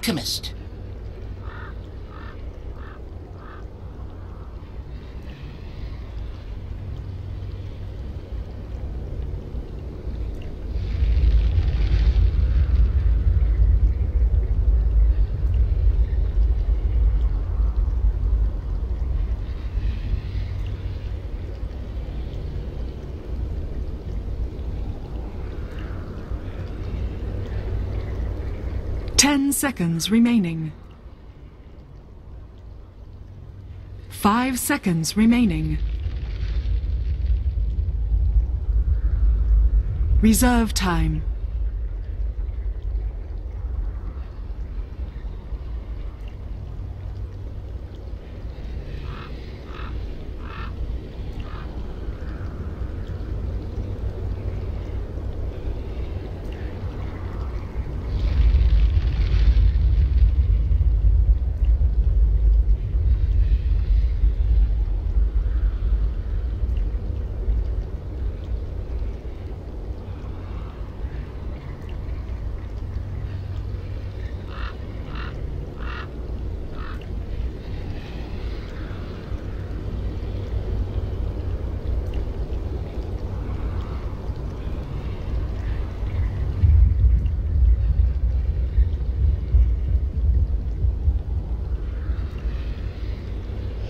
alchemist. Ten seconds remaining. 5 seconds remaining. Reserve time.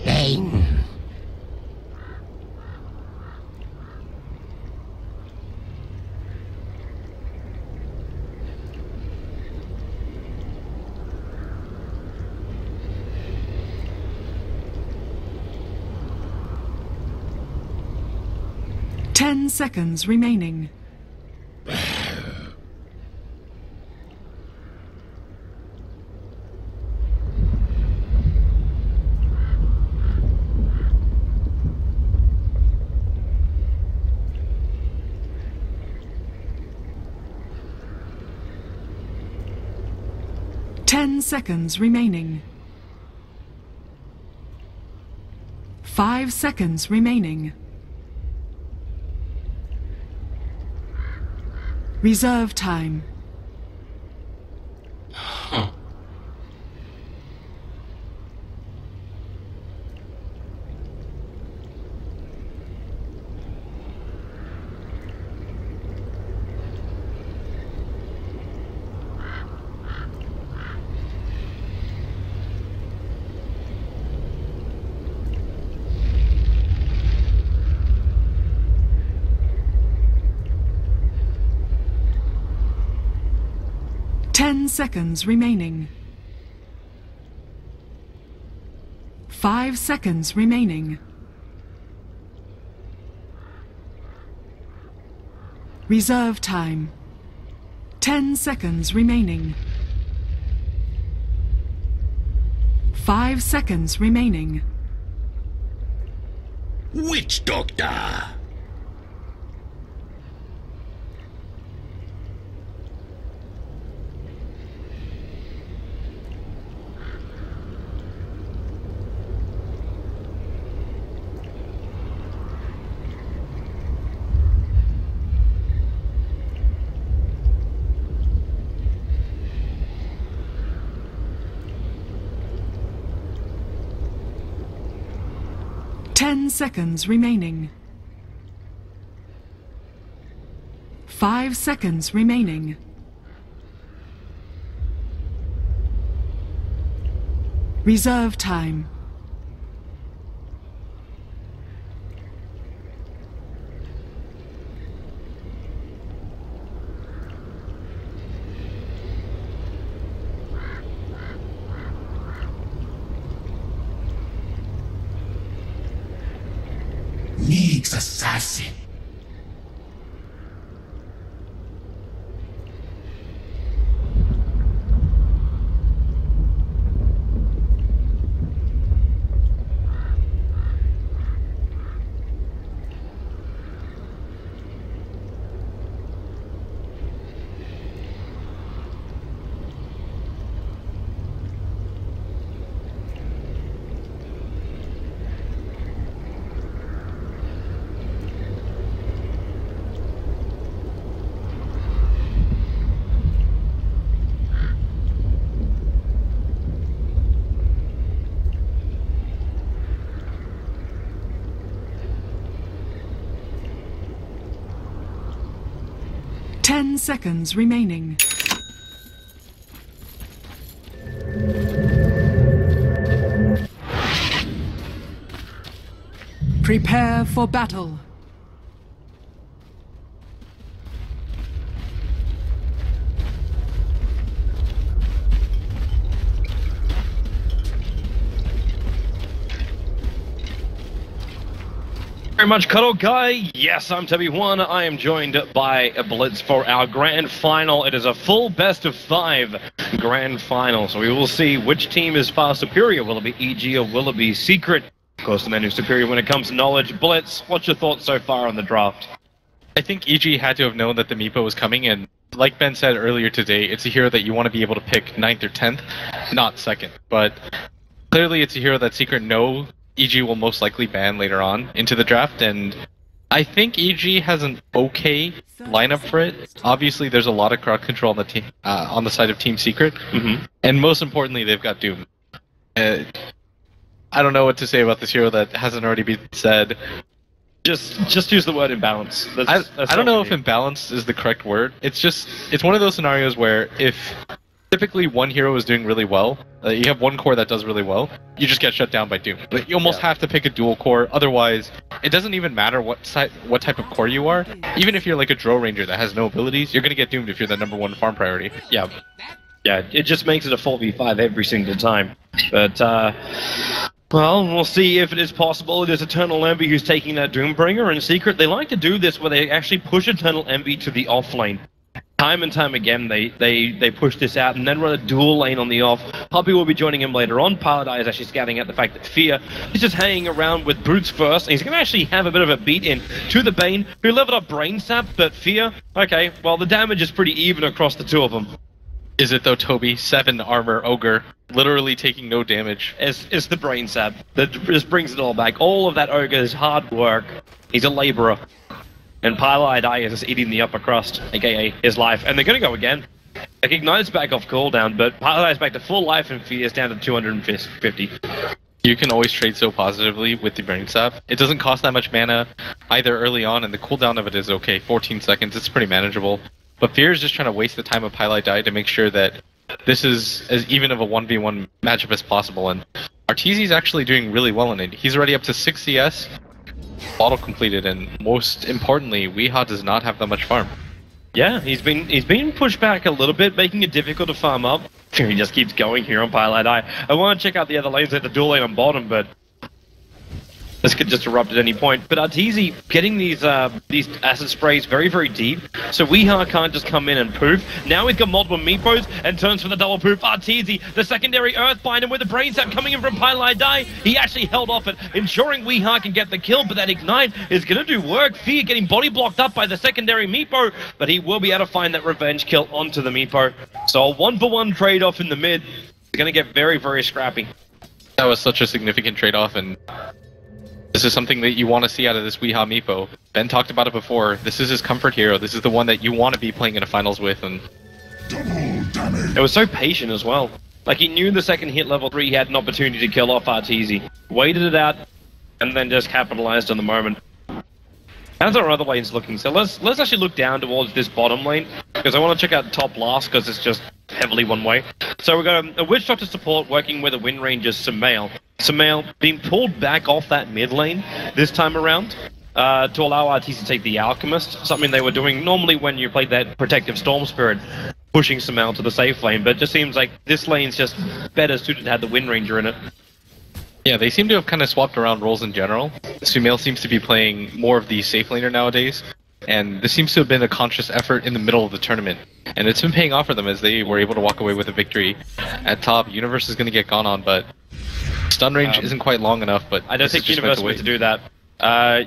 Pain. 10 seconds remaining. 10 seconds remaining. 5 seconds remaining. Reserve time. Huh. 10 seconds remaining. 5 seconds remaining. Reserve time. 10 seconds remaining. 5 seconds remaining. Witch Doctor! Ten seconds remaining. 5 seconds remaining. Reserve time. Needs assassin. 10 seconds remaining. Prepare for battle. Very much, Cuddle Guy. Yes, I'm Tubby1. I am joined by Blitz for our grand final. It is a full best of 5 grand final, so we will see which team is far superior. Will it be EG or will it be Secret? Of course, the man who's superior when it comes to knowledge. Blitz, what's your thoughts so far on the draft? I think EG had to have known that the Meepo was coming, and like Ben said earlier today, it's a hero that you want to be able to pick 9th or 10th, not 2nd. But clearly it's a hero that Secret know EG will most likely ban later on into the draft, and I think EG has an okay lineup for it. Obviously, there's a lot of crowd control on the team, on the side of Team Secret, and most importantly, they've got Doom. I don't know what to say about this hero that hasn't already been said. Just use the word imbalance. I don't know if imbalanced is the correct word. It's one of those scenarios where if typically one hero is doing really well, you have one core that does really well, you just get shut down by Doom. But you almost have to pick a dual core, otherwise it doesn't even matter what type of core you are. Even if you're like a Drow Ranger that has no abilities, you're gonna get doomed if you're the #1 farm priority. Yeah, it just makes it a 4v5 every single time. But, well, we'll see if it is possible. There's Eternal Envy who's taking that Doombringer in Secret. They like to do this where they actually push Eternal Envy to the off lane. Time and time again, they push this out and then run a dual lane on the off. Puppy will be joining him later on. Paladai is actually scouting out the fact that Fear is just hanging around with Brutes first, and he's going to actually have a bit of a beat in to the Bane, who leveled up Brain Sap, but Fear, okay, well, the damage is pretty even across the two of them. Is it though, Toby? 7 armor Ogre, literally taking no damage. It's the Brain Sap that just brings it all back. All of that Ogre is hard work. He's a laborer. And Paladai is just eating the upper crust, aka his life. And they're going to go again. Like, Ignite's back off cooldown, but Paladai's back to full life and Fear's down to 250. You can always trade so positively with the Brain Sap. It doesn't cost that much mana either early on, and the cooldown of it is okay, 14 seconds, it's pretty manageable. But Fear is just trying to waste the time of Paladai to make sure that this is as even of a 1v1 matchup as possible, and Arteezy's actually doing really well in it. He's already up to 6 CS, bottle completed, and most importantly, Weehaw does not have that much farm. Yeah, he's been pushed back a little bit, making it difficult to farm up. He just keeps going here on Paladai. I want to check out the other lanes at the dual lane on bottom, but this could just erupt at any point. But Arteezy getting these acid sprays very, very deep, so Weehaw can't just come in and poof. Now he's got multiple meepos and turns for the double poof. Arteezy, the secondary Earthbind, and with the Brain Sap coming in from Paladai, he actually held off it, ensuring Weehaw can get the kill, but that Ignite is going to do work. Fear getting body blocked up by the secondary meepo, but he will be able to find that revenge kill onto the meepo. So a 1-for-1 trade-off in the mid is going to get very, very scrappy. That was such a significant trade-off, and this is something that you want to see out of this Weehaw Meepo. Ben talked about it before. This is his comfort hero. This is the one that you want to be playing in a finals with. And it was so patient as well. Like, he knew the second hit level 3 he had an opportunity to kill off Arteezy. Waited it out, and then just capitalized on the moment. How's our other lanes looking? So let's actually look down towards this bottom lane, because I want to check out top last, because it's just heavily one way. So we've got a Witch Doctor support working with a Wind Ranger's Sumail. Sumail being pulled back off that mid lane this time around to allow Arteezy to take the Alchemist, something they were doing normally when you played that Protective Storm Spirit, pushing Sumail to the safe lane, but it just seems like this lane's just better suited to have the Wind Ranger in it. yeah, they seem to have kind of swapped around roles in general. Sumail seems to be playing more of the safe laner nowadays, and this seems to have been a conscious effort in the middle of the tournament. And it's been paying off for them as they were able to walk away with a victory. At top, Universe is going to get gone on, but stun range isn't quite long enough, but I don't think Universe meant to do that.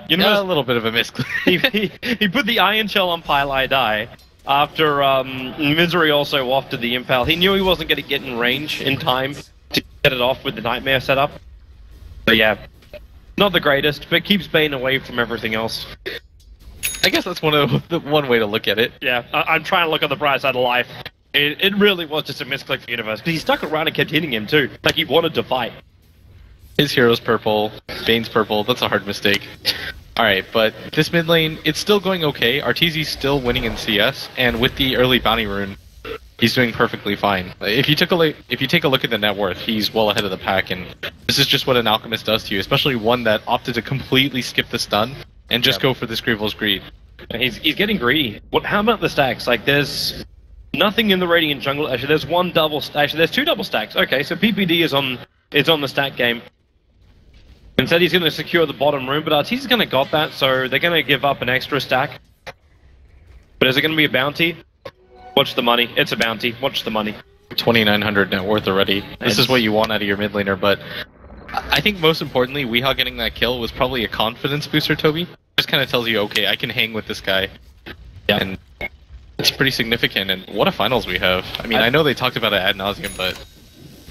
Universe, yeah, a little bit of a misclick. he put the Iron Shell on Paladai after Misery also wafted the Impale. He knew he wasn't going to get in range in time to get it off with the Nightmare setup. But yeah, not the greatest, but keeps Bane away from everything else. I guess that's one way to look at it. Yeah, I'm trying to look on the bright side of life. It really was just a misclick for Universe. He stuck around and kept hitting him too, like he wanted to fight. His hero's purple, Bane's purple, that's a hard mistake. Alright, but this mid lane, it's still going okay. Arteezy's still winning in CS, and with the early bounty rune, he's doing perfectly fine. If you take a look at the net worth, he's well ahead of the pack, and this is just what an alchemist does to you, especially one that opted to completely skip the stun and just go for this Greevil's Greed. He's getting greedy. How about the stacks? Like, there's nothing in the Radiant jungle. Actually, there's one double. Actually, there's two double stacks. Okay, so PPD is on the stack game. Instead, he's going to secure the bottom room, but Arteezy's going to got that, so they're going to give up an extra stack. But is it going to be a bounty? Watch the money. It's a bounty. Watch the money. 2,900 net worth already. This is what you want out of your mid laner, but I think most importantly, Weehaw getting that kill was probably a confidence booster, Toby. Just kind of tells you, okay, I can hang with this guy. Yeah. And it's pretty significant, and what a finals we have. I mean, I know they talked about it ad nauseum, but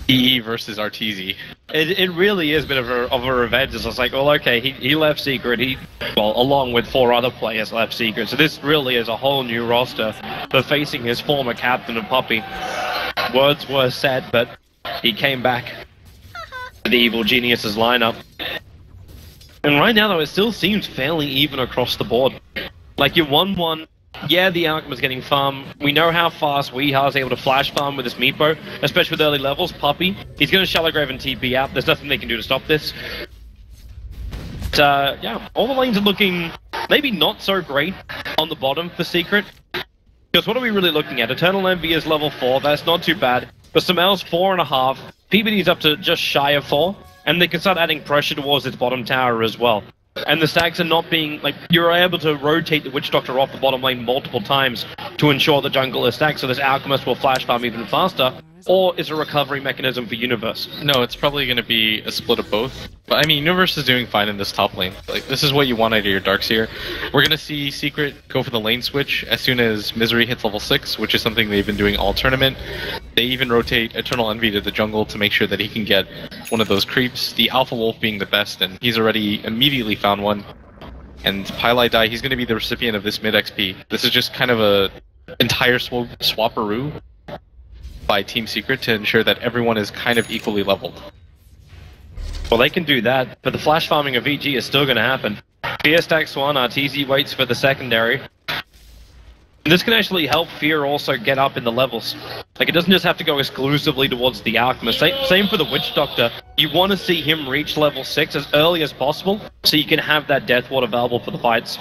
EE versus Arteezy. It really is a bit of a revenge. It's just like, well, okay, he left Secret, along with 4 other players left Secret, so this really is a whole new roster for facing his former captain of Puppey. Words were said, but he came back to the Evil Genius's lineup. And right now, though, it still seems fairly even across the board. Like, you're 1-1. Yeah, the Alchemist getting farm. We know how fast Weehaw is able to flash farm with this Meepo, especially with early levels. Puppey, he's going to Shallow Grave and TP out. There's nothing they can do to stop this. But, yeah, all the lanes are looking maybe not so great on the bottom for Secret. Because what are we really looking at? Eternal Envy is level 4, that's not too bad. But Samel's 4.5, PBD's up to just shy of 4, and they can start adding pressure towards its bottom tower as well. And the stacks are not being, like, you're able to rotate the Witch Doctor off the bottom lane multiple times to ensure the jungle is stacked, so this Alchemist will flash farm even faster, or is a recovery mechanism for Universe? No, it's probably going to be a split of both. But I mean, Universe is doing fine in this top lane. Like, this is what you want out of your Darkseer. We're going to see Secret go for the lane switch as soon as Misery hits level 6, which is something they've been doing all tournament. They even rotate Eternal Envy to the jungle to make sure that he can get one of those creeps, the Alpha Wolf being the best, and he's already immediately found one. And Pylai Dai, he's going to be the recipient of this mid XP. This is just kind of a entire swapperoo by Team Secret to ensure that everyone is kind of equally leveled. Well, they can do that, but the flash farming of EG is still going to happen. Fear stacks 1, Arteezy waits for the secondary. And this can actually help Fear also get up in the levels. Like, it doesn't just have to go exclusively towards the Alchemist. Same for the Witch Doctor. You want to see him reach level 6 as early as possible, so you can have that Death Ward available for the fights.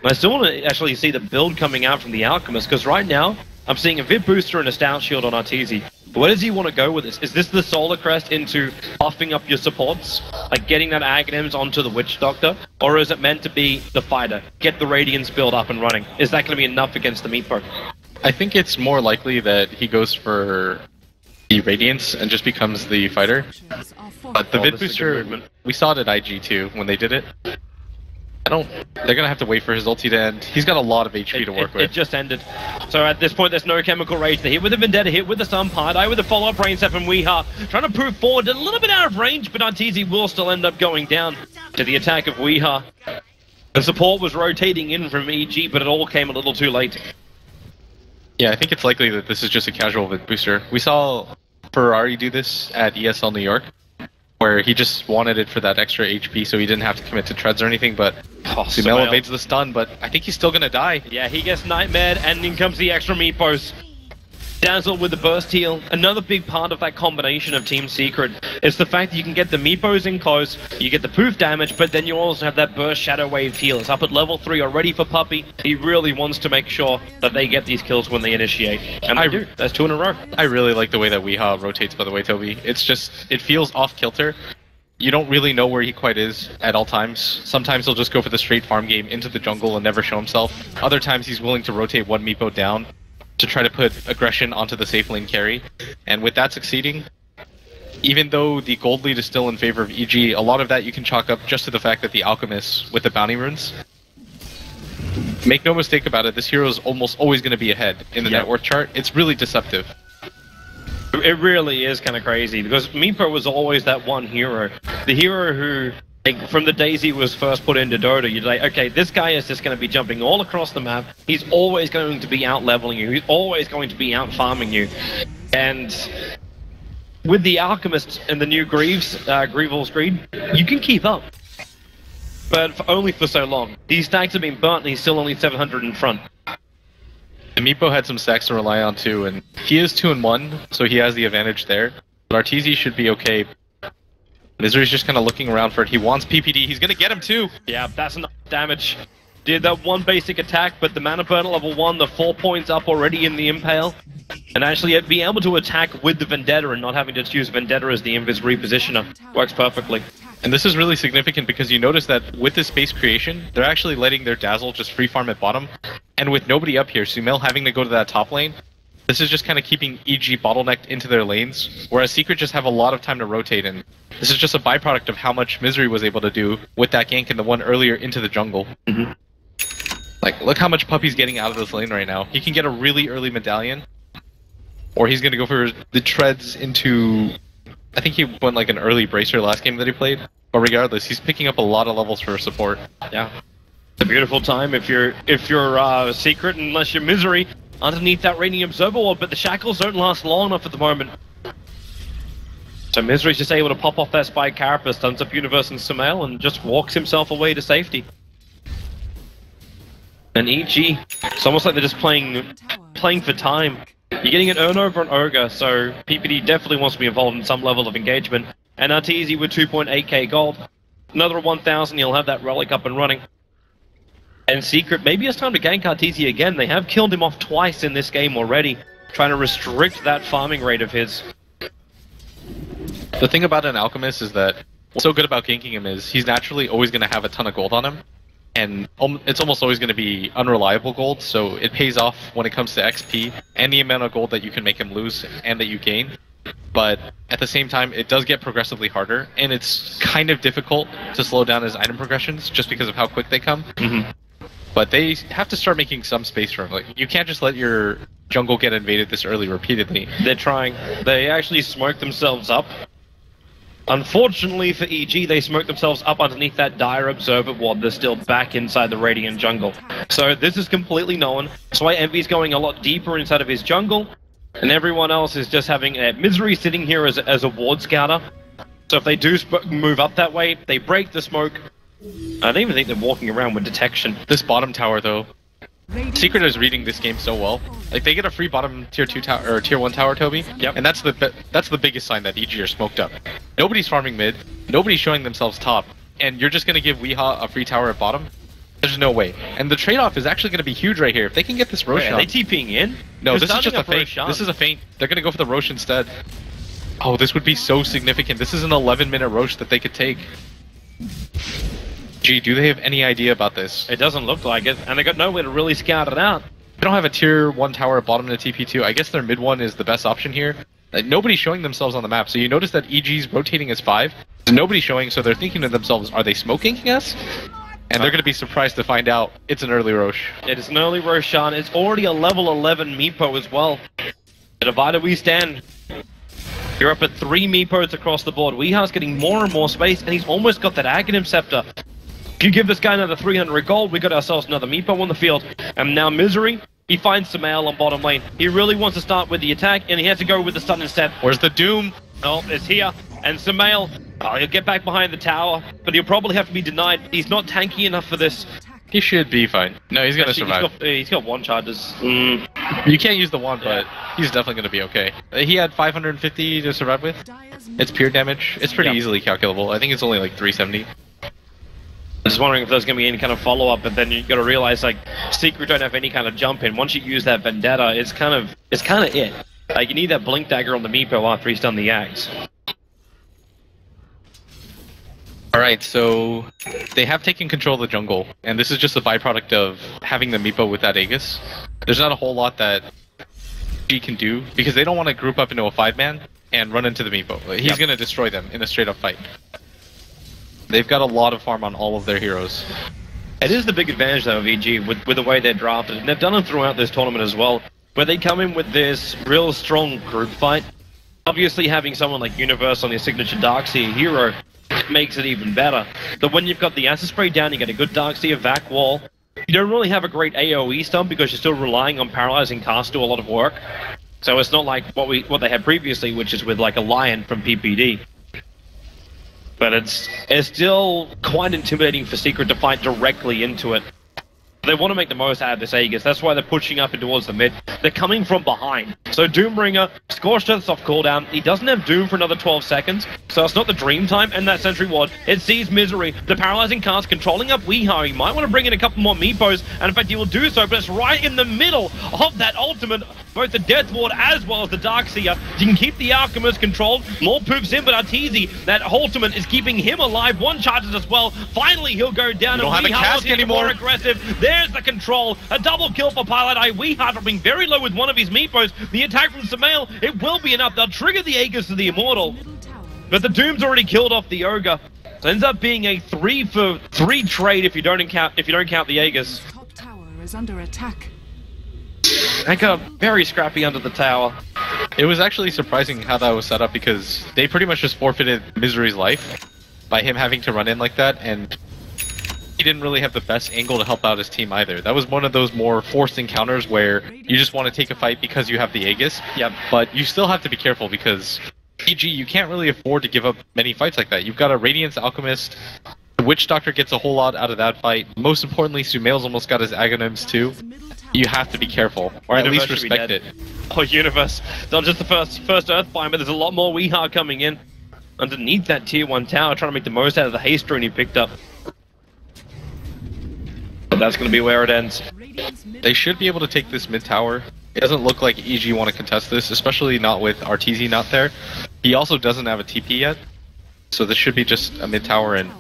And I still want to actually see the build coming out from the Alchemist, because right now, I'm seeing a Vip Booster and a Stout Shield on Arteezy. Where does he want to go with this? Is this the Solar Crest into buffing up your supports? Like getting that Aghanims onto the Witch Doctor? Or is it meant to be the fighter? Get the Radiance build up and running? Is that going to be enough against the Meepo? I think it's more likely that he goes for the Radiance and just becomes the fighter. But the Vip Booster, we saw it at IG too when they did it. They're gonna have to wait for his ulti to end. He's got a lot of HP to work with. It just ended. So at this point, there's no Chemical Rage. The hit with the Vendetta, hit with the Sun Pardai, with the follow-up Rain Step from Weehaw. Trying to prove forward, a little bit out of range, but Arteezy will still end up going down to the attack of Weehaw. The support was rotating in from EG, but it all came a little too late. Yeah, I think it's likely that this is just a casual Vip Booster. We saw Ferrari do this at ESL New York, where he just wanted it for that extra HP so he didn't have to commit to treads or anything, but Sumail evades the stun, but I think he's still gonna die. Yeah, he gets nightmared, and in comes the extra Meepos. Dazzle with the burst heal. Another big part of that combination of Team Secret is the fact that you can get the Meepos in close, you get the poof damage, but then you also have that burst Shadow Wave heal. It's up at level 3 already for Puppey. He really wants to make sure that they get these kills when they initiate. And they do. That's 2 in a row. I really like the way that Weehaw rotates, by the way, Toby. It's just, it feels off-kilter. You don't really know where he quite is at all times. Sometimes he'll just go for the straight farm game into the jungle and never show himself. Other times he's willing to rotate one Meepo down to try to put aggression onto the safe lane carry. And with that succeeding, even though the gold lead is still in favor of EG, a lot of that you can chalk up just to the fact that the Alchemist with the bounty runes. Make no mistake about it, this hero is almost always going to be ahead in the net worth chart. It's really deceptive. It really is kind of crazy, because Meepo was always that one hero. The hero who, like, from the days he was first put into Dota, you'd like, okay, this guy is just going to be jumping all across the map. He's always going to be out-leveling you. He's always going to be out-farming you. And with the Alchemist and the new Greevil's Greed, you can keep up. but only for so long. These stacks have been burnt and he's still only 700 in front. The Meepo had some stacks to rely on too, and he is 2-1, so he has the advantage there. But Arteezy should be okay. Misery's just kind of looking around for it. He wants PPD. He's going to get him too. Yeah, that's enough damage. Did that one basic attack, but the mana burn at level 1, the 4 points up already in the Impale. And actually being able to attack with the Vendetta and not having to use Vendetta as the Invis repositioner works perfectly. And this is really significant because you notice that with this base creation, they're actually letting their Dazzle just free farm at bottom. And with nobody up here, Sumail having to go to that top lane, this is just kind of keeping EG bottlenecked into their lanes, whereas Secret just have a lot of time to rotate, and this is just a byproduct of how much Misery was able to do with that gank and the one earlier into the jungle. Mm-hmm. Like, look how much Puppy's getting out of this lane right now. He can get a really early medallion, or he's going to go for the treads into... I think he went like an early bracer last game that he played, but regardless, he's picking up a lot of levels for support. Yeah. It's a beautiful time if you're Secret, unless you're Misery, underneath that Radiant Observer Ward, but the shackles don't last long enough at the moment. So Misery's just able to pop off that Spike Carapace, stuns up Universe and Sumail, and just walks himself away to safety. And EG, it's almost like they're just playing for time. You're getting an Urn over an Ogre, so PPD definitely wants to be involved in some level of engagement. And Arteezy with 2.8k gold. Another 1,000, he'll have that Relic up and running. And Secret, maybe it's time to gank Arteezy again. They have killed him off twice in this game already, trying to restrict that farming rate of his. The thing about an Alchemist is that what's so good about ganking him is he's naturally always going to have a ton of gold on him. And it's almost always going to be unreliable gold, so it pays off when it comes to XP and the amount of gold that you can make him lose and that you gain. But at the same time, it does get progressively harder, and it's kind of difficult to slow down his item progressions just because of how quick they come. Mm-hmm. But they have to start making some space for him. Like, you can't just let your jungle get invaded this early repeatedly. They're trying. They actually smoke themselves up. Unfortunately for EG, they smoked themselves up underneath that Dire Observer Ward. They're still back inside the Radiant jungle. So this is completely known. That's why Envy's going a lot deeper inside of his jungle. And everyone else is just having Misery sitting here as a ward scouter. So if they do move up that way, they break the smoke. I don't even think they're walking around with detection. This bottom tower, though, Secret is reading this game so well. Like, they get a free bottom tier 2 tower or tier 1 tower, Toby. Yep. And that's the biggest sign that EG are smoked up. Nobody's farming mid. Nobody's showing themselves top. And you're just gonna give Weehaw a free tower at bottom? There's no way. And the trade-off is actually gonna be huge right here. If they can get this Roshan. Are they TPing in? No, this is just a feint. This is a feint. They're gonna go for the Rosh instead. Oh, this would be so significant. This is an 11-minute Rosh that they could take. Gee, do they have any idea about this? It doesn't look like it, and they got nowhere to really scout it out. They don't have a tier 1 tower at bottom and a TP2. I guess their mid one is the best option here. Nobody's showing themselves on the map, so you notice that EG's rotating as 5. There's nobody showing, so they're thinking to themselves, are they smoking us? And they're going to be surprised to find out it's an early Rosh. It is an early Roshan. It's already a level 11 Meepo as well. The divider we stand. You're up at 3 Meepos across the board. Weeha's getting more and more space, and he's almost got that Aghanim Scepter. If you give this guy another 300 gold, we got ourselves another Meepo on the field. And now Misery, he finds Sumail on bottom lane. He really wants to start with the attack, and he has to go with the stun instead. Where's the Doom? Oh, it's here. And Sumail, he'll get back behind the tower, but he'll probably have to be denied. He's not tanky enough for this. He should be fine. No, he's going to survive. He's got 1 charges. You can't use the 1, but he's definitely going to be okay. He had 550 to survive with. It's pure damage. It's pretty easily calculable. I think it's only like 370. I was wondering if there's going to be any kind of follow-up, but then you got to realize, like, Secret don't have any kind of jump in. Once you use that Vendetta, it's kind of it. Like, you need that Blink Dagger on the Meepo after he's done the Axe. Alright, so they have taken control of the jungle, and this is just a byproduct of having the Meepo with that Aegis. There's not a whole lot that G can do, because they don't want to group up into a 5-man and run into the Meepo. He's going to destroy them in a straight-up fight. They've got a lot of farm on all of their heroes. It is the big advantage, though, of EG with the way they're drafted. And they've done it throughout this tournament as well, where they come in with this real strong group fight. Obviously, having someone like Universe on their signature Darkseer hero makes it even better. But when you've got the Acid Spray down, you get a good Darkseer vac wall. You don't really have a great AoE stun because you're still relying on paralyzing cast to do a lot of work. So it's not like what they had previously, which is with like a Lion from PPD. But it's still quite intimidating for Secret to fight directly into it. They want to make the most out of this Aegis. That's why they're pushing up and towards the mid. They're coming from behind. So Doombringer, Scorched Earth's off cooldown. He doesn't have Doom for another 12 seconds. So it's not the dream time. And that Sentry Ward, it sees Misery. The paralyzing cast controlling up Weehaw. He might want to bring in a couple more Meepos. And in fact, he will do so. But it's right in the middle of that ultimate. Both the Death Ward as well as the Darkseer. You can keep the Alchemist controlled. More poofs in, but Arteezy, that ultimate is keeping him alive. One charges as well. Finally, he'll go down. Don't have a cask anymore. More aggressive. There's the control. A double kill for Pilot Eye. Weehaw dropping very low with one of his Meepos. The attack from Samael, it will be enough. They'll trigger the Aegis to the Immortal. But the Doom's already killed off the Ogre. So it ends up being a 3-for-3 trade if you don't count the Aegis. Top tower is under attack. They got very scrappy under the tower. It was actually surprising how that was set up because they pretty much just forfeited Misery's life by him having to run in like that, and he didn't really have the best angle to help out his team either. That was one of those more forced encounters where you just want to take a fight because you have the Aegis. Yep. But you still have to be careful because EG, you can't really afford to give up many fights like that. You've got a Radiance Alchemist. The Witch Doctor gets a whole lot out of that fight. Most importantly, Sumail's almost got his Aghanims too. You have to be careful, or at least respect it. Oh, Universe. Not just the first Earthbind, but there's a lot more Weehaw coming in. Underneath that tier 1 tower, trying to make the most out of the haste rune he picked up. But that's going to be where it ends. They should be able to take this mid tower. It doesn't look like EG want to contest this, especially not with Arteezy not there. He also doesn't have a TP yet, so this should be just a mid tower, and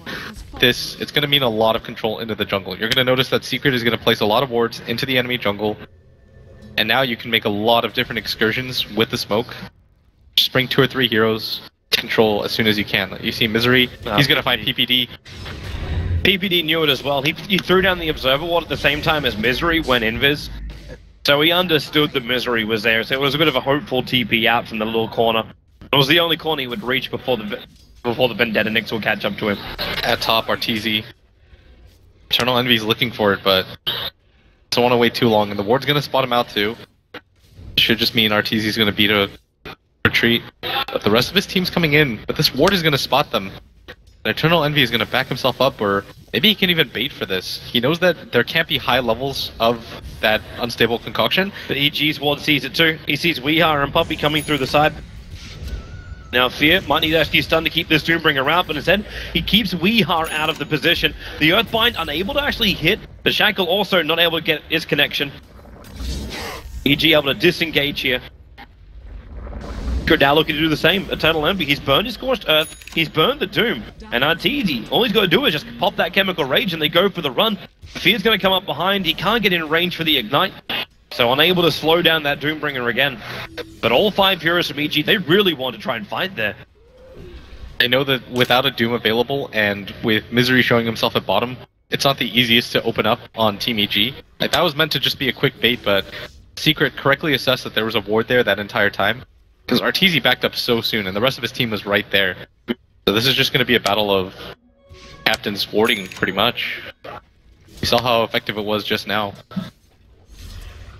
it's going to mean a lot of control into the jungle. You're going to notice that Secret is going to place a lot of wards into the enemy jungle, and now you can make a lot of different excursions with the smoke. Just bring 2 or 3 heroes to control as soon as you can. You see Misery, he's going to find PPD. PPD knew it as well. He threw down the Observer Ward at the same time as Misery when invis. So he understood that Misery was there, so it was a bit of a hopeful TP out from the little corner. It was the only corner he would reach before the Vendetta Nyx will catch up to him. At top, Arteezy. Eternal Envy's looking for it, but don't want to wait too long, and the ward's going to spot him out too. Should just mean Arteezy's going to beat a retreat. But the rest of his team's coming in, but this ward is going to spot them. And Eternal Envy is going to back himself up, or maybe he can even bait for this. He knows that there can't be high levels of that unstable concoction. But EG's ward sees it too. He sees Weehaw and Puppy coming through the side. Now Fear might need actually stun to keep this Doombringer around, but instead he keeps Weehaw out of the position. The Earthbind unable to actually hit. The Shackle also not able to get his connection. EG able to disengage here. Now looking to do the same. Eternal Envy, he's burned his Scorched Earth, he's burned the Doom, and Arteezy, all he's got to do is just pop that Chemical Rage and they go for the run. Fear's going to come up behind, he can't get in range for the Ignite, so unable to slow down that Doombringer again. But all 5 heroes from EG, they really want to try and fight there. They know that without a Doom available, and with Misery showing himself at bottom, it's not the easiest to open up on Team EG. Like, that was meant to just be a quick bait, but Secret correctly assessed that there was a ward there that entire time. Because Arteezy backed up so soon, and the rest of his team was right there. So this is just going to be a battle of captains warding, pretty much. You saw how effective it was just now.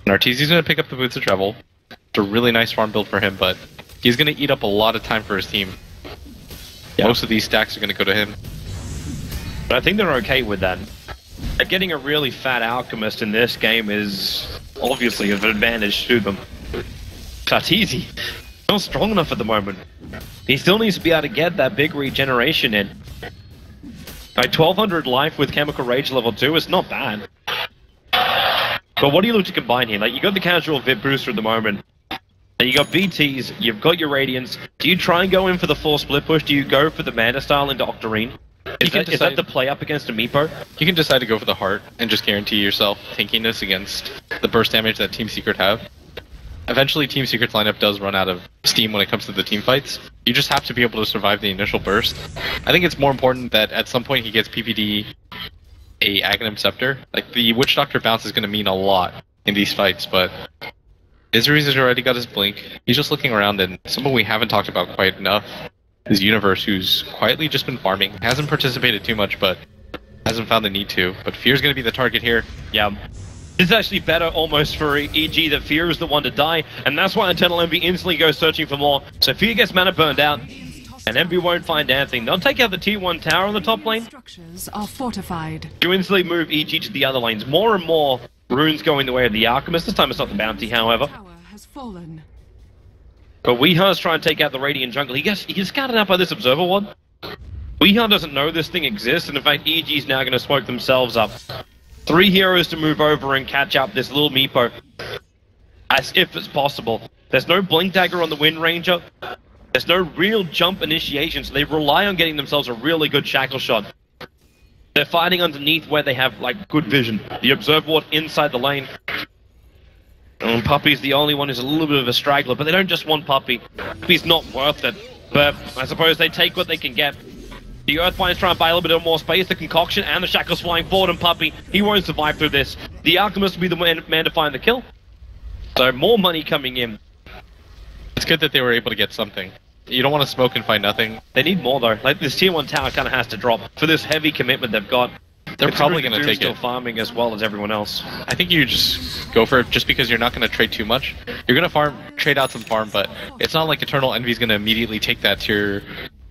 And Arteezy's going to pick up the Boots of Travel. It's a really nice farm build for him, but he's going to eat up a lot of time for his team. Yeah. Most of these stacks are going to go to him. But I think they're okay with that. Getting a really fat Alchemist in this game is obviously of advantage to them. Arteezy, not strong enough at the moment. He still needs to be able to get that big regeneration in. Like 1200 life with Chemical Rage level 2 is not bad. But what do you look to combine here? Like, you got the casual VIP booster at the moment. You got BTs, you've got your Radiance. Do you try and go in for the full split push? Do you go for the Mana style into Octarine? Is that the play up against a Meepo? You can decide to go for the Heart and just guarantee yourself tankiness against the burst damage that Team Secret have. Eventually, Team Secret's lineup does run out of steam when it comes to the team fights. You just have to be able to survive the initial burst. I think it's more important that at some point he gets PPD a Aghanim Scepter. Like, the Witch Doctor bounce is going to mean a lot in these fights, but Misery's has already got his blink. He's just looking around, and someone we haven't talked about quite enough is Universe, who's quietly just been farming. Hasn't participated too much, but hasn't found the need to. But Fear's going to be the target here. Yeah. It's actually better almost for EG that Fear is the one to die, and that's why Eternal Envy instantly goes searching for more. So Fear gets mana burned out, And MB won't find anything. They'll take out the tier 1 tower on the top lane. Structures are fortified. You instantly move EG to the other lanes. More and more runes going the way of the Alchemist. This time it's not the bounty, however. Tower has fallen. But Weeha's trying to take out the Radiant jungle. He gets scouted out by this Observer Ward. Weeha doesn't know this thing exists, and in fact EG's now going to smoke themselves up. 3 heroes to move over and catch up this little Meepo. As if it's possible. There's no Blink Dagger on the Wind Ranger. There's no real jump initiation, so they rely on getting themselves a really good shackle shot. They're fighting underneath where they have, like, good vision. The Observer Ward inside the lane. And Puppy's the only one who's a little bit of a straggler, but they don't just want Puppy. Puppy's not worth it. But I suppose they take what they can get. The Earthbind's trying to buy a little bit more space, the Concoction and the Shackle's flying forward, and Puppy, he won't survive through this. The Alchemist will be the man to find the kill. So more money coming in. It's good that they were able to get something. You don't want to smoke and find nothing. They need more though. Like this tier 1 tower kind of has to drop for this heavy commitment they've got. They're probably going to take still it. Farming as well as everyone else. I think you just go for it just because you're not going to trade too much. You're going to trade out some farm, but it's not like Eternal Envy's going to immediately take that tier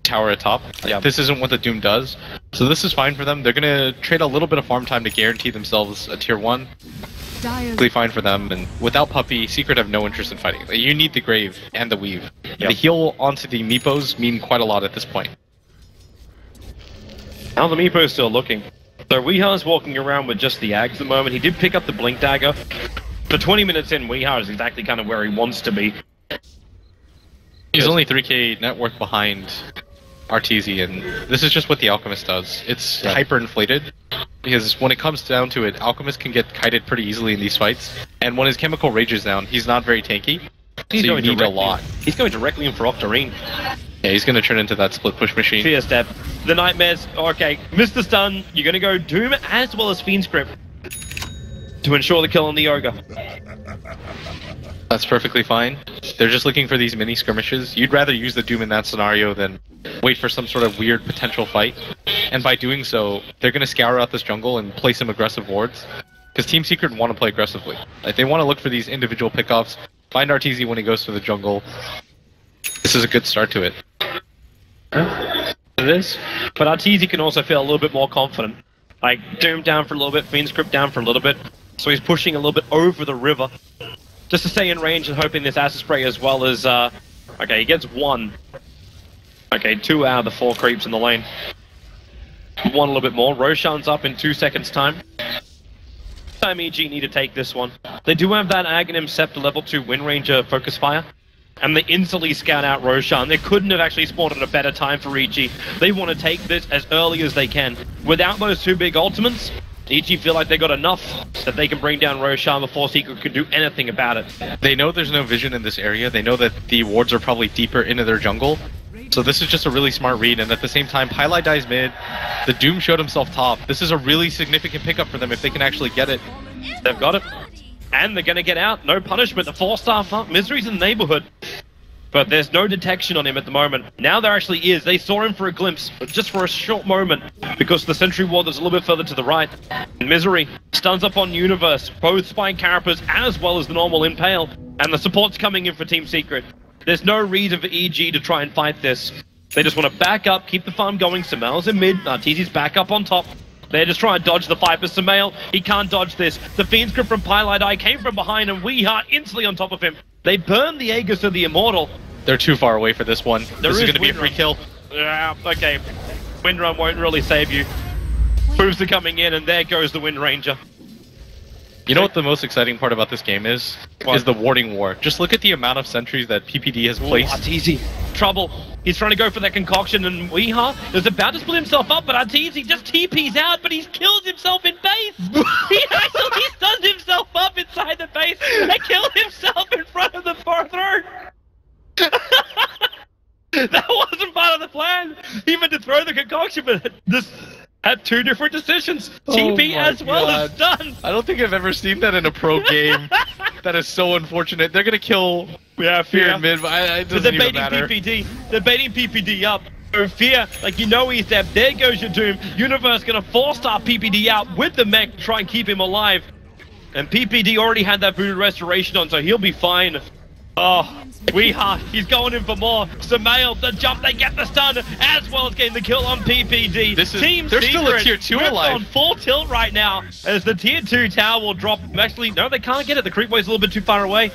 tower atop. Yeah. This isn't what the Doom does. So this is fine for them. They're going to trade a little bit of farm time to guarantee themselves a tier 1. Dire's Fine for them, and without Puppy, Secret have no interest in fighting. You need the Grave and the Weave. Yep. The heal onto the Meepos mean quite a lot at this point. Now the Meepo's still looking. So Weeha's walking around with just the Ags at the moment. He did pick up the Blink Dagger. For 20 minutes in, Weeha is exactly kind of where he wants to be. He's only 3k net worth behind Arteezy, and this is just what the Alchemist does. It's hyper-inflated, because when it comes down to it, Alchemist can get kited pretty easily in these fights, and when his chemical rages down, he's not very tanky, so you need a lot. He's going directly in for Octarine. Yeah, he's going to turn into that split push machine. Fear Step. The Nightmares, okay, Mr. Stun, you're going to go Doom as well as Fiend Script to ensure the kill on the Ogre. That's perfectly fine. They're just looking for these mini skirmishes. You'd rather use the Doom in that scenario than wait for some sort of weird potential fight. And by doing so, they're going to scour out this jungle and play some aggressive wards. Because Team Secret want to play aggressively. Like, they want to look for these individual pickoffs, find Arteezy when he goes to the jungle. This is a good start to it. It is. But Arteezy can also feel a little bit more confident. Like, Doom down for a little bit, Fiend Script down for a little bit. So he's pushing a little bit over the river. Just to stay in range and hoping this Acid Spray as well as, okay, he gets 1. Okay, 2 out of the 4 creeps in the lane. 1 a little bit more. Roshan's up in 2 seconds' time. Time EG need to take this one. They do have that Aghanim Scepter level 2 Wind Ranger Focus Fire. And they instantly scout out Roshan. They couldn't have actually spawned at a better time for EG. They want to take this as early as they can. Without those 2 big ultimates, EG feel like they got enough that they can bring down Roshan before Secret can do anything about it. They know there's no vision in this area. They know that the wards are probably deeper into their jungle. So this is just a really smart read, and at the same time, Highlight dies mid. The Doom showed himself top. This is a really significant pickup for them if they can actually get it. They've got it. And they're going to get out. No punishment. The 4-star farm. Misery's in the neighborhood. But there's no detection on him at the moment. Now there actually is. They saw him for a glimpse, but just for a short moment, because the Sentry Ward is a little bit further to the right. And Misery stuns up on Universe, both Spine Carapace as well as the normal Impale. And the support's coming in for Team Secret. There's no reason for EG to try and fight this. They just want to back up, keep the farm going. Samel's in mid, Arteezy's back up on top. They're just trying to dodge the fight, but Samel, he can't dodge this. The Fiend Script from Pilot Eye came from behind, and Weeha instantly on top of him. They burn the Aegis of the Immortal. They're too far away for this one. This is going to be a free kill. Yeah, okay. Windrun won't really save you. Moves are coming in, and there goes the Wind Ranger. You know what the most exciting part about this game is? What? Is the warding war. Just look at the amount of sentries that PPD has placed. Arteezy. Trouble. He's trying to go for that concoction, and Weeha is about to split himself up, but Arteezy just TP's out, but he's killed himself in base. He actually stunned himself up inside the base and killed himself in front of the fourth throw. That wasn't part of the plan. He meant to throw the concoction, but this had 2 different decisions. TP as well as stun. I don't think I've ever seen that in a pro game. That is so unfortunate. They're gonna kill Fear in mid, but it doesn't even matter. PPD. They're baiting PPD up. So Fear, like you know he's there. There goes your Doom. Universe gonna 4-star PPD out with the mech to try and keep him alive. And PPD already had that Voodoo Restoration on, so he'll be fine. Oh, he's going in for more. Sumail, the jump, they get the stun, as well as getting the kill on PPD. They're still a tier 2 alive. On full tilt right now, as the tier 2 tower will drop. Actually, no, they can't get it. The creep way's a little bit too far away.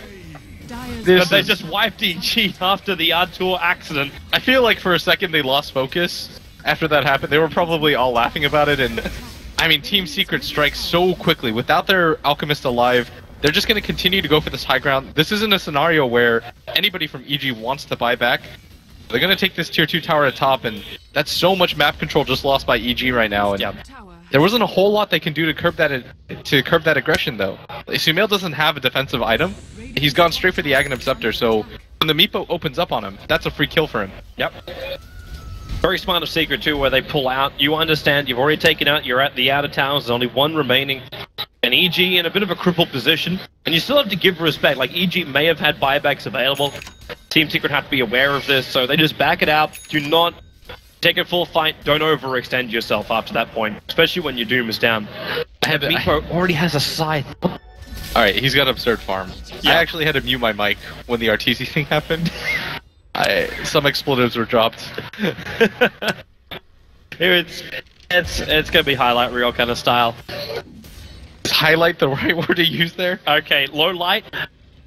But they just wiped EG after the Artur accident. I feel like for a second they lost focus after that happened. They were probably all laughing about it, and I mean, Team Secret strikes so quickly. Without their Alchemist alive, they're just going to continue to go for this high ground. This isn't a scenario where anybody from EG wants to buy back. They're going to take this tier 2 tower at top, and that's so much map control just lost by EG right now. And there wasn't a whole lot they can do to curb that aggression, though. Sumail doesn't have a defensive item. He's gone straight for the Aghanim Scepter, so when the Meepo opens up on him, that's a free kill for him. Yep. Very smart of Secret too, where they pull out. You understand, you've already taken out, you're at the outer towers, there's only one remaining. And EG in a bit of a crippled position, and you still have to give respect. Like, EG may have had buybacks available. Team Secret have to be aware of this, so they just back it out. Do not take a full fight, don't overextend yourself after that point, especially when your Doom is down. Meepo already has a scythe. Alright, he's got absurd farm. Yeah. I actually had to mute my mic when the RTZ thing happened. Some expletives were dropped. It's gonna be highlight reel kind of style. Is highlight the right word to use there? Okay, low light.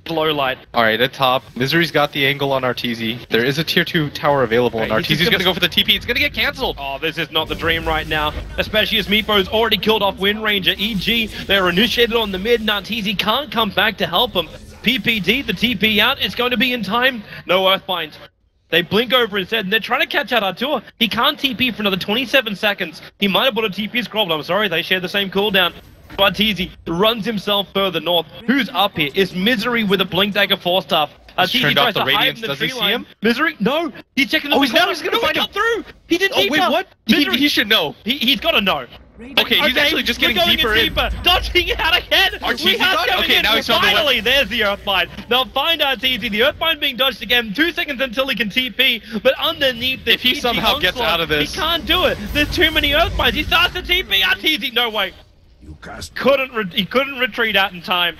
Alright, at top, Misery's got the angle on RTZ. There is a tier 2 tower available, and RTZ's gonna go for the TP. It's gonna get cancelled! Oh, this is not the dream right now. Especially as Meepo's already killed off Wind Ranger. EG, they're initiated on the mid, and RTZ can't come back to help him. PPD, the TP out, it's going to be in time. No Earthbind. They blink over instead, and they're trying to catch out Artur. He can't TP for another 27 seconds. He might have bought a TP scroll, but I'm sorry, they share the same cooldown. Arteezy runs himself further north. Who's up here? Is Misery with a Blink Dagger 4-staff. Arteezy tries to hide in the tree line. Misery? No! He's checking the he's going to find him through! He didn't wait, what? Misery, he should know. He's got to know. Okay, he's actually just getting deeper in. Dodging out again! Arteezy got it? Okay, now he's on the left. Finally, there's the Earthbind. They'll find Arteezy. The Earthbind being dodged again. 2 seconds until he can TP, but underneath the if he somehow gets out of this, he can't do it. There's too many Earthbinds. He starts to TP. Arteezy, no way. He couldn't retreat out in time.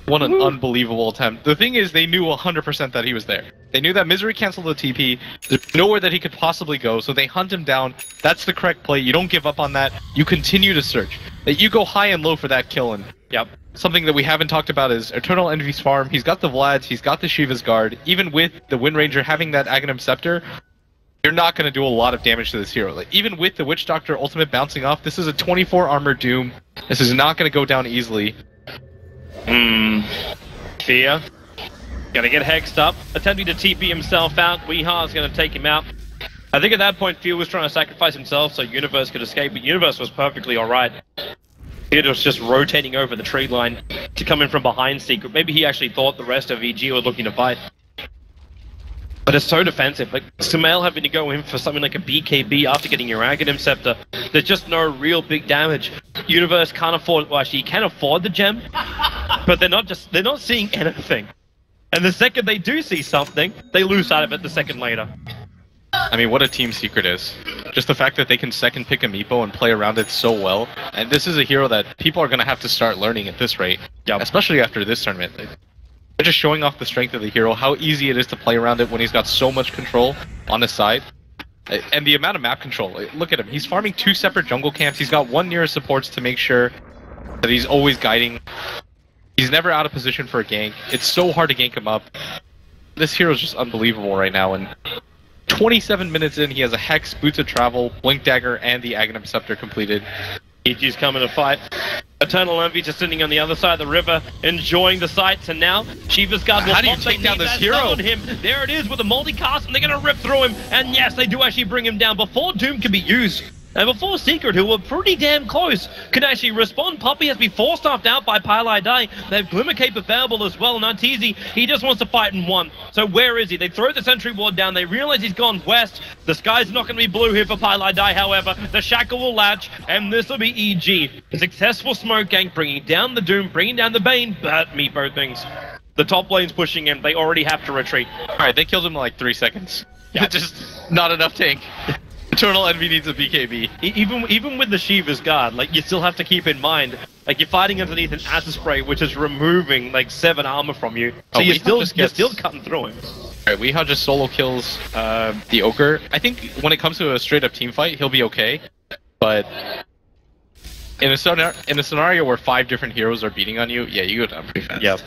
What an unbelievable attempt. The thing is, they knew 100% that he was there. They knew that Misery canceled the TP. There's nowhere that he could possibly go, so they hunt him down. That's the correct play. You don't give up on that. You continue to search. You go high and low for that kill. And yep. Something that we haven't talked about is Eternal Envy's farm. He's got the Vlads, he's got the Shiva's Guard. Even with the Wind Ranger having that Aghanim Scepter, you're not going to do a lot of damage to this hero. Like, even with the Witch Doctor ultimate bouncing off, this is a 24 armor Doom. This is not going to go down easily. Fear. Gonna get hexed up. Attempting to TP himself out. Weeha's gonna take him out. I think at that point, Fear was trying to sacrifice himself so Universe could escape, but Universe was perfectly alright. Fear was just rotating over the tree line to come in from behind Secret. Maybe he actually thought the rest of EG was looking to fight. But it's so defensive. Like, Sumail having to go in for something like a BKB after getting your Aghanim Scepter. There's just no real big damage. Universe can't afford, well, actually, he can afford the gem, but they're not seeing anything. And the second they do see something, they lose sight of it the second later. I mean, what a Team Secret is. Just the fact that they can second pick a Meepo and play around it so well. And this is a hero that people are going to have to start learning at this rate. Yep. Especially after this tournament. They're just showing off the strength of the hero, how easy it is to play around it when he's got so much control on his side. And the amount of map control. Look at him. He's farming 2 separate jungle camps. He's got 1 nearest supports to make sure that he's always guiding. He's never out of position for a gank. It's so hard to gank him up. This hero's just unbelievable right now. And 27 minutes in, he has a Hex, Boots of Travel, Blink Dagger, and the Aghanim Scepter completed. EG's coming to fight. Eternal Envy just sitting on the other side of the river, enjoying the sights, and now Shiva's Guard will How do you take down this hero? On him. There it is with a multicast, and they're going to rip through him. And yes, they do actually bring him down before Doom can be used. And before Secret, who were pretty damn close, could actually respond. Poppy has been 4-staffed out by Pylai Dai. They have Glimmer Cape available as well. Arteezy, he just wants to fight in one. So where is he? They throw the sentry ward down. They realize he's gone west. The sky's not going to be blue here for Pylai Dai, however. The Shackle will latch, and this will be EG. A successful smoke gank, bringing down the Doom, bringing down the Bane, but Meepo things. The top lane's pushing in. They already have to retreat. Alright, they killed him in like 3 seconds. Yeah. Just not enough tank. Eternal Envy needs a BKB. Even with the Shiva's guard, like, you still have to keep in mind, like, you're fighting underneath an acid spray, which is removing, like, 7 armor from you. So you're still cutting through him. Alright, Weehaw just solo kills the Ogre. I think when it comes to a straight up team fight, he'll be okay. But in a scenario where 5 different heroes are beating on you, yeah, you go down pretty fast. Yep.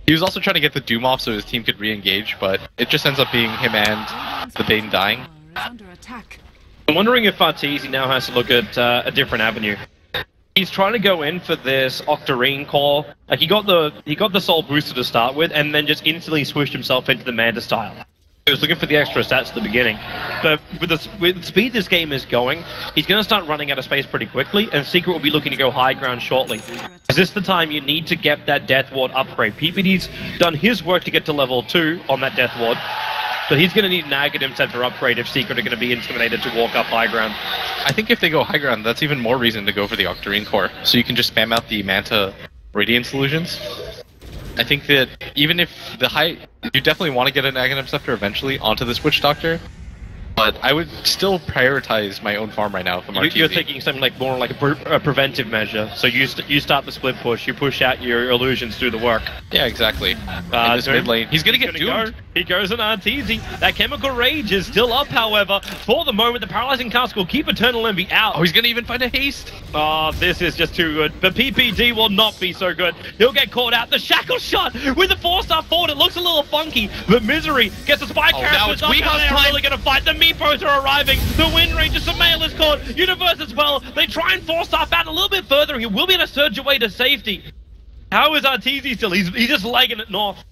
He was also trying to get the Doom off so his team could re-engage, but it just ends up being him and the Bane dying. Is under attack. I'm wondering if Arteezy now has to look at a different avenue. He's trying to go in for this Octarine core. Like, he got the soul booster to start with, and then just instantly switched himself into the Manta style. He was looking for the extra stats at the beginning. But with the speed this game is going, he's going to start running out of space pretty quickly, and Secret will be looking to go high ground shortly. Is this the time you need to get that Death Ward upgrade? PPD's done his work to get to level 2 on that Death Ward, but he's going to need an Aghanim Center upgrade if Secret are going to be intimidated to walk up high ground. I think if they go high ground, that's even more reason to go for the Octarine core, so you can just spam out the Manta Radiant solutions. I think that even if you definitely want to get an Aghanim Scepter eventually onto this Witch Doctor, but I would still prioritize my own farm right now if I'm RTZ. You're thinking something like more like a preventive measure. So you start the split push, you push out your illusions through the work. Yeah, exactly. In this mid lane, he's gonna get doomed. He goes on Arteezy. That Chemical Rage is still up, however. For the moment, the Paralyzing Cask will keep Eternal Envy out. Oh, he's gonna even find a haste. Oh, this is just too good. But PPD will not be so good. He'll get caught out. The Shackle Shot with the 4-star forward. It looks a little funky, but Misery gets a spike carrot. Now it's Weehaw's time. Really gonna fight. The Meepos are arriving. The Wind Ranger, Samael is caught. Universe as well. They try and 4-star out a little bit further. He will be able to surge away to safety. How is Arteezy still? He's just legging it north.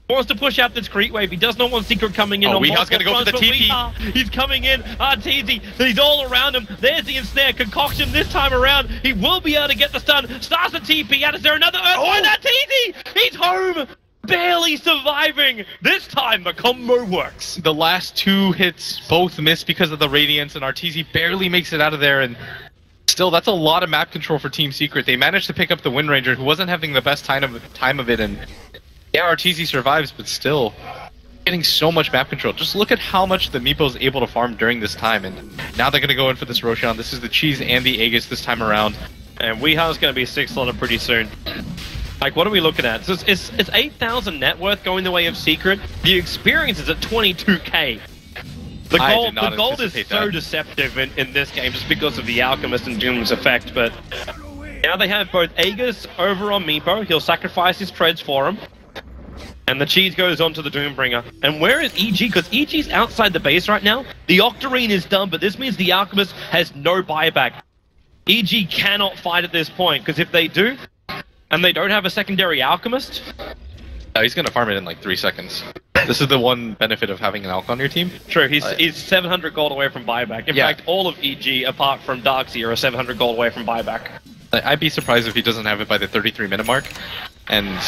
Wants to push out this creep wave. He does not want Secret coming in. Weehaw's gonna go for the TP. He's coming in. Arteezy, he's all around him. There's the ensnare. Concoction this time around. He will be able to get the stun. Starts the TP out. Is there another Earthbind? Arteezy! He's home! Barely surviving. This time the combo works. The last 2 hits both miss because of the Radiance, and Arteezy barely makes it out of there, and still, that's a lot of map control for Team Secret. They managed to pick up the Wind Ranger, who wasn't having the best time of it, and yeah, Arteezy survives, but still getting so much map control. Just look at how much the Meepo's able to farm during this time, and now they're going to go in for this Roshan. This is the Cheese and the Aegis this time around. And Weeha's going to be 6-slotted pretty soon. Like, what are we looking at? So it's 8,000 net worth going the way of Secret. The experience is at 22k. The gold is so deceptive in this game just because of the Alchemist and Doom's effect, but now they have both Aegis over on Meepo. He'll sacrifice his treads for him. And the cheese goes on to the Doombringer. And where is EG? Because EG's outside the base right now. The Octarine is done, but this means the Alchemist has no buyback. EG cannot fight at this point, because if they do, and they don't have a secondary Alchemist... he's gonna farm it in like 3 seconds. This is the one benefit of having an Alch on your team. True, he's 700 gold away from buyback. In fact, all of EG, apart from Darkseer, are 700 gold away from buyback. I'd be surprised if he doesn't have it by the 33-minute mark. And...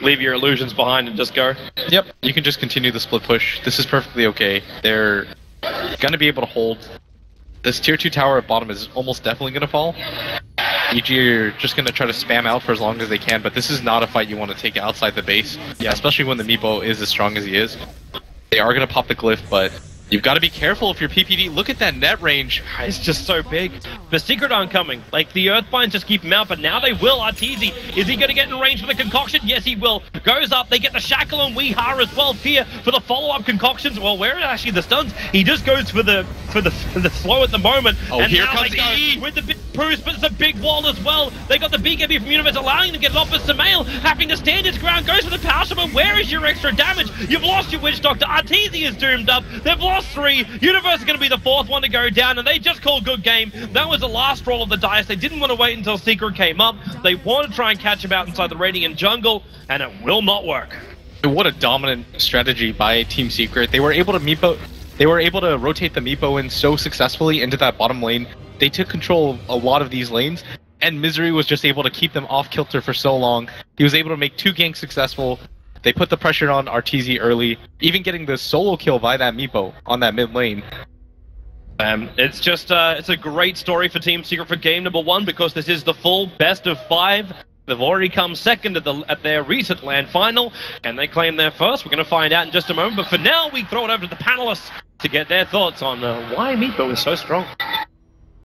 leave your illusions behind and just go. Yep, you can just continue the split push. This is perfectly okay. They're gonna be able to hold. This tier 2 tower at bottom is almost definitely gonna fall. EG are just gonna try to spam out for as long as they can, but this is not a fight you want to take outside the base. Yeah, especially when the Meepo is as strong as he is. They are gonna pop the glyph, but you've got to be careful if you're PPD. Look at that net range. It's just so big. The Secret aren't coming. Like, the Earthbinds just keep him out, but now they will. Arteezy, is he going to get in range for the Concoction? Yes, he will. Goes up. They get the Shackle and Weehaw as well here for the follow-up Concoctions. Well, where are actually the stuns? He just goes for the slow at the moment. Oh, and here comes E with the big boost, but it's a big wall as well. They got the BKB from Universe allowing him to get it off, but Samael having to stand his ground, goes for the power shot, but where is your extra damage? You've lost your Witch Doctor. Arteezy is doomed up. They've lost 3. Universe is going to be the 4th one to go down, and they just called good game. That was the last roll of the dice. They didn't want to wait until Secret came up. They want to try and catch him out inside the Radiant jungle, and it will not work. What a dominant strategy by Team Secret. They were able to rotate the Meepo in so successfully into that bottom lane. They took control of a lot of these lanes, and Misery was just able to keep them off kilter for so long. He was able to make 2 ganks successful. They put the pressure on Arteezy early, even getting the solo kill by that Meepo on that mid lane. It's just, it's a great story for Team Secret for game number 1, because this is the full best of 5 They've already come second at their recent land final. Can they claim their first? We're going to find out in just a moment. But for now, we throw it over to the panelists to get their thoughts on why Meepo is so strong.